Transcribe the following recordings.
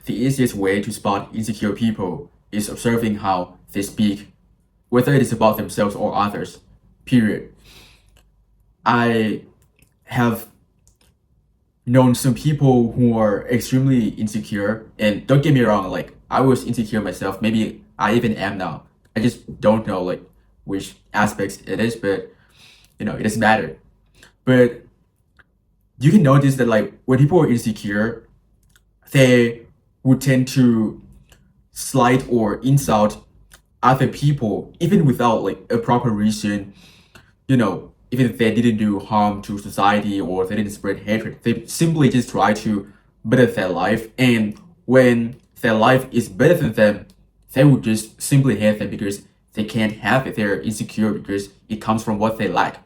The easiest way to spot insecure people is observing how they speak, whether it is about themselves or others. Period. I have known some people who are extremely insecure, and don't get me wrong, like I was insecure myself. Maybe I even am now. I just don't know like which aspects it is, but it doesn't matter. But you can notice that like when people are insecure, they would tend to slight or insult other people even without like a proper reason. Even if they didn't do harm to society or they didn't spread hatred, they simply just try to better their life. And when their life is better than them, they would just simply hate them because they can't have it. They're insecure because it comes from what they lack.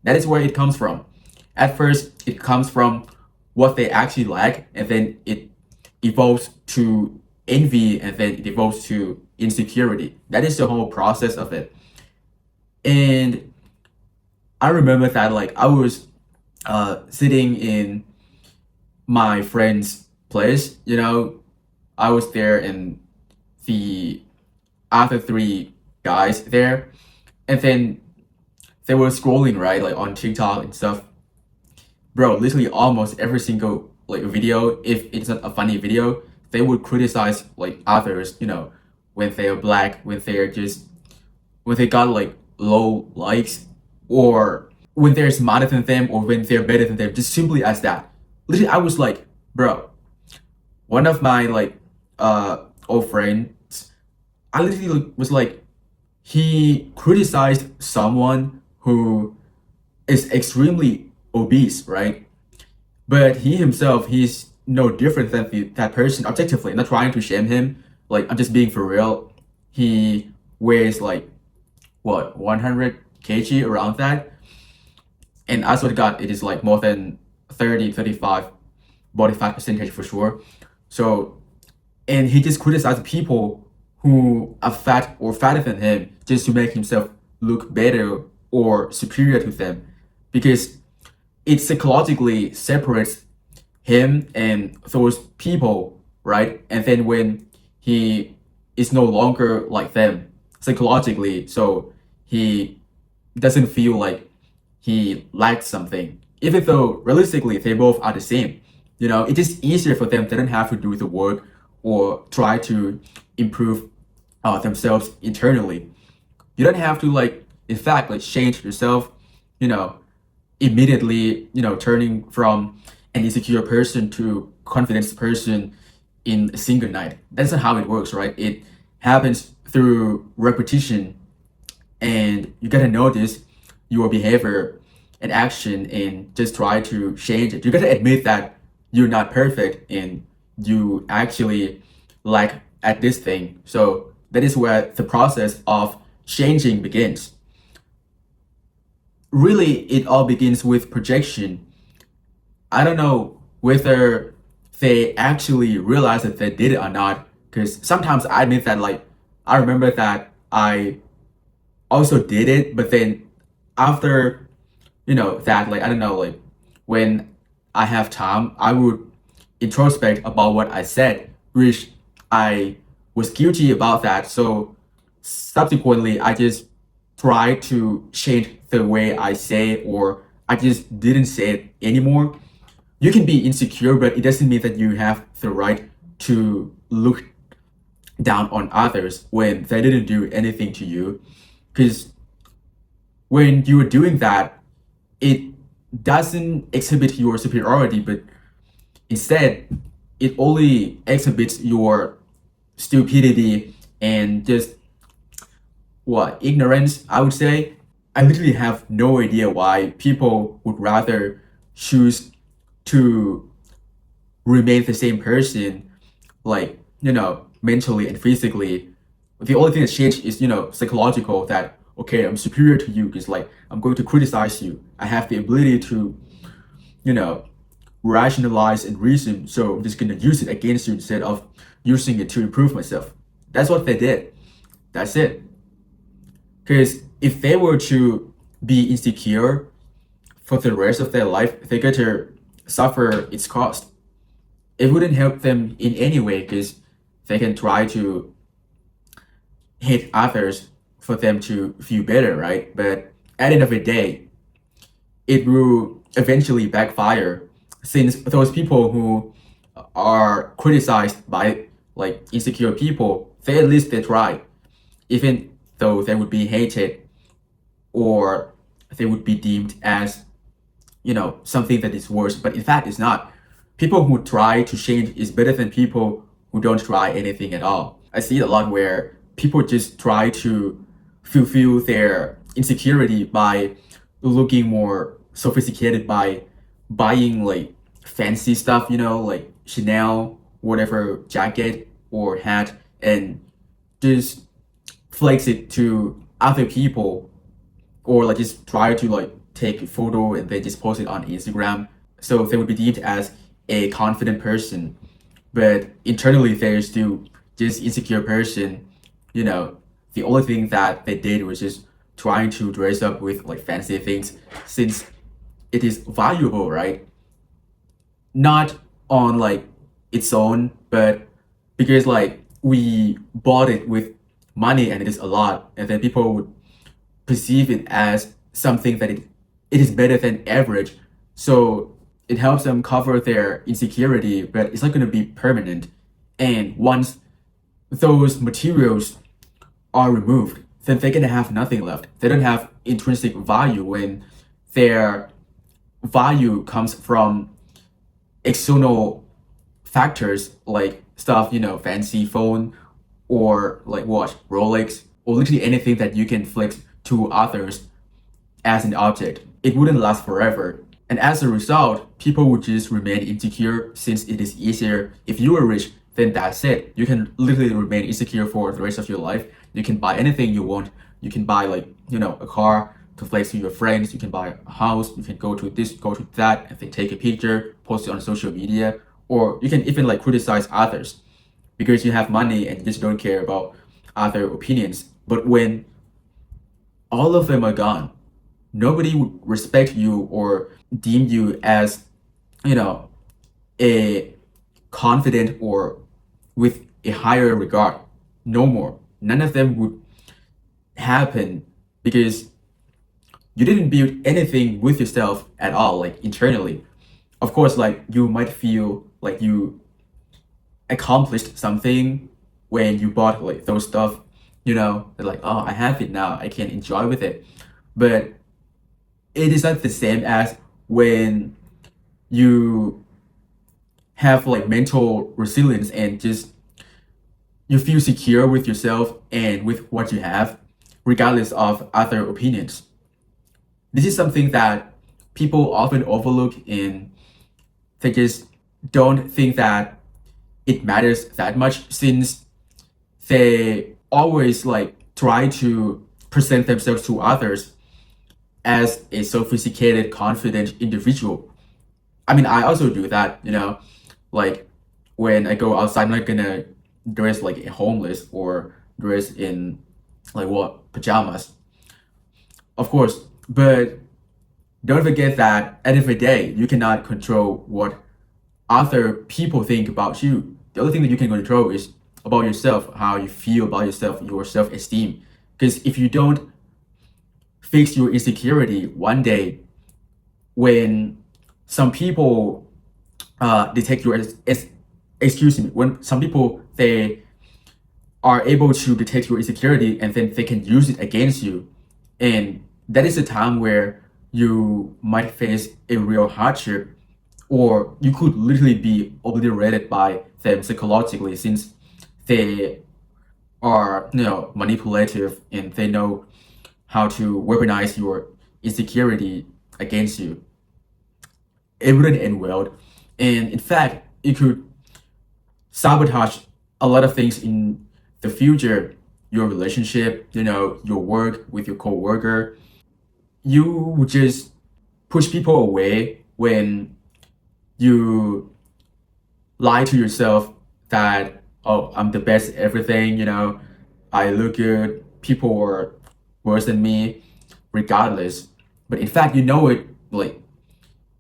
That is where it comes from. At first, it comes from what they actually lack, and then it evolves to envy, and then it evolves to insecurity. That is the whole process of it. And I remember that like I was sitting in my friend's place. I was there and the other three guys there, and then they were scrolling right like on TikTok and stuff. Bro, literally almost every single like video, if it's not a funny video, they would criticize like others. When they are black, when they got like low likes, or when they're smarter than them, or when they're better than them, just simply as that. Literally, I was like, bro, one of my like old friends, I literally was like, he criticized someone who is extremely obese, right? But he himself, he's no different than that person objectively. I'm not trying to shame him. Like, I'm just being for real. He weighs like, what, 100 kg around that. And I swear to God, it is like more than 30, 35 body fat percentage for sure. So, and he just criticized people who are fat or fatter than him just to make himself look better or superior to them, because it psychologically separates him and those people, right? And then when he is no longer like them psychologically, so he doesn't feel like he lacks something, even though realistically they both are the same. It's just easier for them. They don't have to do the work or try to improve themselves internally. You don't have to like, in fact, like change yourself, you know, immediately, turning from an insecure person to confident person in a single night. That's not how it works, right? It happens through repetition, and you gotta notice your behavior and action and just try to change it. You gotta admit that you're not perfect and you actually lack at this thing. So that is where the process of changing begins. Really, it all begins with projection. I don't know whether they actually realize that they did it or not, because sometimes I admit that like I remember that I also did it, but then after that, like I don't know, like when I have time, I would introspect about what I said, which I was guilty about that. So subsequently, I just try to change the way I say it, or I just didn't say it anymore. You can be insecure, but it doesn't mean that you have the right to look down on others when they didn't do anything to you. Because when you are doing that, it doesn't exhibit your superiority, but instead, it only exhibits your stupidity and just ignorance, I would say. I literally have no idea why people would rather choose to remain the same person, like, mentally and physically. The only thing that's changed is, psychological, that, okay, I'm superior to you because, like, I'm going to criticize you. I have the ability to, you know, rationalize and reason, so I'm just going to use it against you instead of using it to improve myself. That's what they did. That's it. Because if they were to be insecure for the rest of their life, they're going to suffer its cost. it wouldn't help them in any way because they can try to hate others for them to feel better, right? But at the end of the day, it will eventually backfire since those people who are criticized by like insecure people, they at least they try, even though they would be hated or they would be deemed as something that is worse, but in fact it's not. People who try to change is better than people who don't try anything at all. I see it a lot where people just try to fulfill their insecurity by looking more sophisticated, by buying like fancy stuff, like Chanel, whatever jacket or hat, and just flex it to other people, or like just try to like take a photo and then just post it on Instagram. So they would be deemed as a confident person, but internally they're still just insecure person. The only thing that they did was just trying to dress up with like fancy things since it is valuable, right? Not on like its own, but because like we bought it with money and it is a lot, and then people would perceive it as something that it is better than average. So it helps them cover their insecurity, but it's not going to be permanent. And once those materials are removed, then they're going to have nothing left. They don't have intrinsic value when their value comes from external factors like stuff, fancy phone or like watch, Rolex, or literally anything that you can flex to others as an object. It wouldn't last forever. And as a result, people would just remain insecure since it is easier. If you are rich, then that's it. You can literally remain insecure for the rest of your life. You can buy anything you want. You can buy like, a car to flex to your friends. You can buy a house. You can go to this, go to that, and then take a picture, post it on social media. Or you can even like criticize others because you have money and you just don't care about other opinions. But when all of them are gone, nobody would respect you or deem you as, a confident or with a higher regard. No more. None of them would happen because you didn't build anything with yourself at all, like internally. Of course, like you might feel like you accomplished something when you bought like those stuff, like, oh, I have it now, I can enjoy with it. But it is not the same as when you have like mental resilience and just you feel secure with yourself and with what you have, regardless of other opinions. This is something that people often overlook and they just don't think that it matters that much since they always like try to present themselves to others as a sophisticated, confident individual. I mean, I also do that, like when I go outside, I'm not gonna dress like a homeless or dress in like what, pajamas, of course. But don't forget that at the end of the day, you cannot control what other people think about you. The only thing that you can control is about yourself, how you feel about yourself, your self-esteem. Because if you don't fix your insecurity, one day when some people detect your excuse me, when some people they are able to detect your insecurity and then they can use it against you, and that is a time where you might face a real hardship, or you could literally be obliterated by them psychologically since they are manipulative and they know how to weaponize your insecurity against you. It wouldn't end well, and in fact it could sabotage a lot of things in the future, your relationship, your work with your coworker. You would just push people away when you lie to yourself that, oh, I'm the best at everything, I look good, people are worse than me, regardless. But in fact, you know it, like,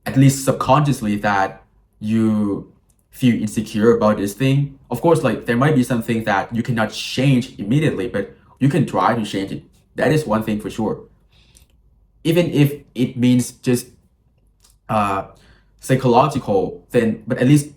at least subconsciously, that you feel insecure about this thing. Of course, like there might be something that you cannot change immediately, but you can try to change it. That is one thing for sure. Even if it means just psychological, then but at least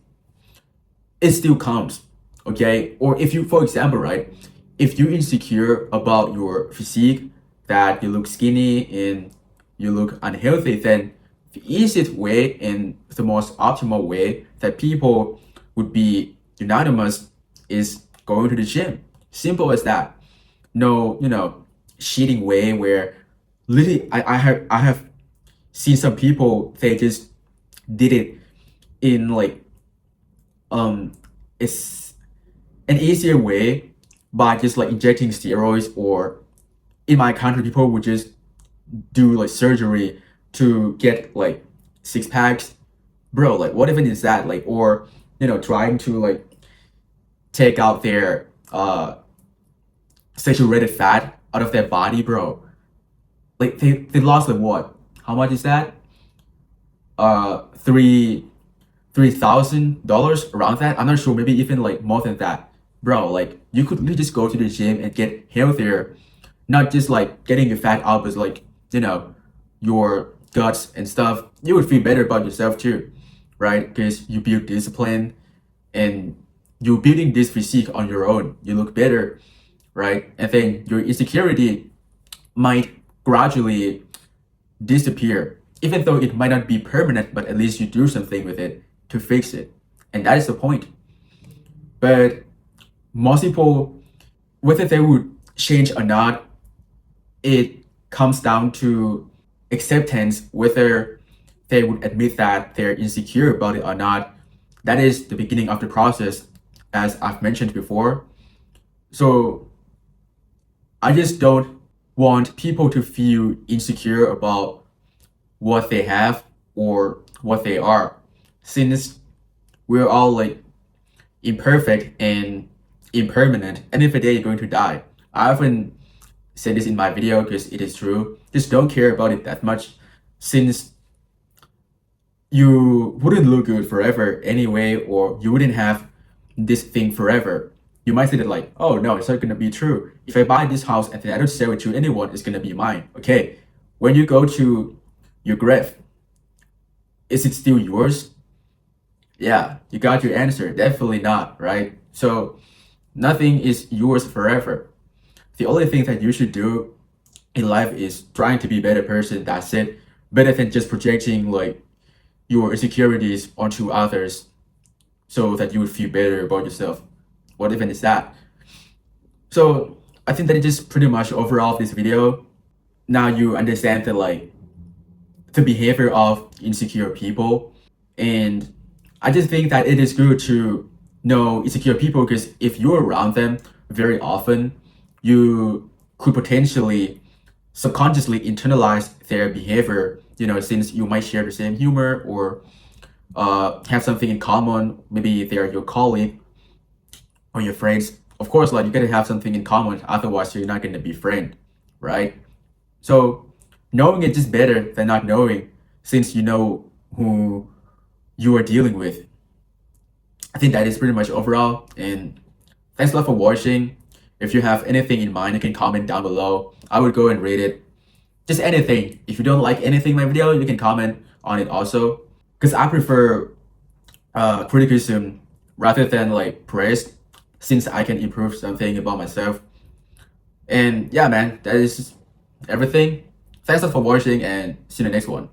it still counts. Okay? Or if you, for example, right, if you're insecure about your physique, that you look skinny and you look unhealthy, then the easiest way and the most optimal way that people would be unanimous is going to the gym. Simple as that. No, cheating way where literally I have seen some people, they just did it in like it's an easier way by just like injecting steroids, or in my country people would just do like surgery to get like six packs. Bro, like what even is that? Like, or trying to like take out their saturated fat out of their body, bro. Like they lost like what? How much is that? $3,000 around that. I'm not sure, maybe even like more than that. Bro, like you could really just go to the gym and get healthier, not just like getting your fat out, but like your guts and stuff. You would feel better about yourself too, right? Because you build discipline and you're building this physique on your own. You look better, right? And then your insecurity might gradually disappear, even though it might not be permanent, but at least you do something with it to fix it. And that is the point. But most people, whether they would change or not, it comes down to acceptance, whether they would admit that they're insecure about it or not. That is the beginning of the process, as I've mentioned before. So I just don't want people to feel insecure about what they have or what they are, since we're all like imperfect and impermanent, and if a day you're going to die. I often say this in my video because it is true. Just don't care about it that much, since you wouldn't look good forever anyway, or you wouldn't have this thing forever. You might say that like, oh no, it's not gonna be true. If I buy this house and then I don't sell it to anyone, it's gonna be mine. Okay, when you go to your grave, is it still yours? Yeah, you got your answer. Definitely not, right? So nothing is yours forever. The only thing that you should do in life is trying to be a better person. That's it. Better than just projecting like your insecurities onto others so that you would feel better about yourself. What even is that? So I think that is just pretty much overall this video. Now you understand that like the behavior of insecure people, and I just think that it is good to know insecure people, because if you're around them very often, you could potentially subconsciously internalize their behavior, since you might share the same humor or have something in common. Maybe they're your colleague or your friends. Of course, like you gotta have something in common, otherwise you're not gonna be friend, right? So knowing it is better than not knowing, since you know who you are dealing with. I think that is pretty much overall, and thanks a lot for watching. If you have anything in mind, you can comment down below. I would go and read it. Just anything. If you don't like anything in my video, you can comment on it also, because I prefer criticism rather than like praise, since I can improve something about myself. And yeah, man, that is everything. Thanks a lot for watching, and see you in the next one.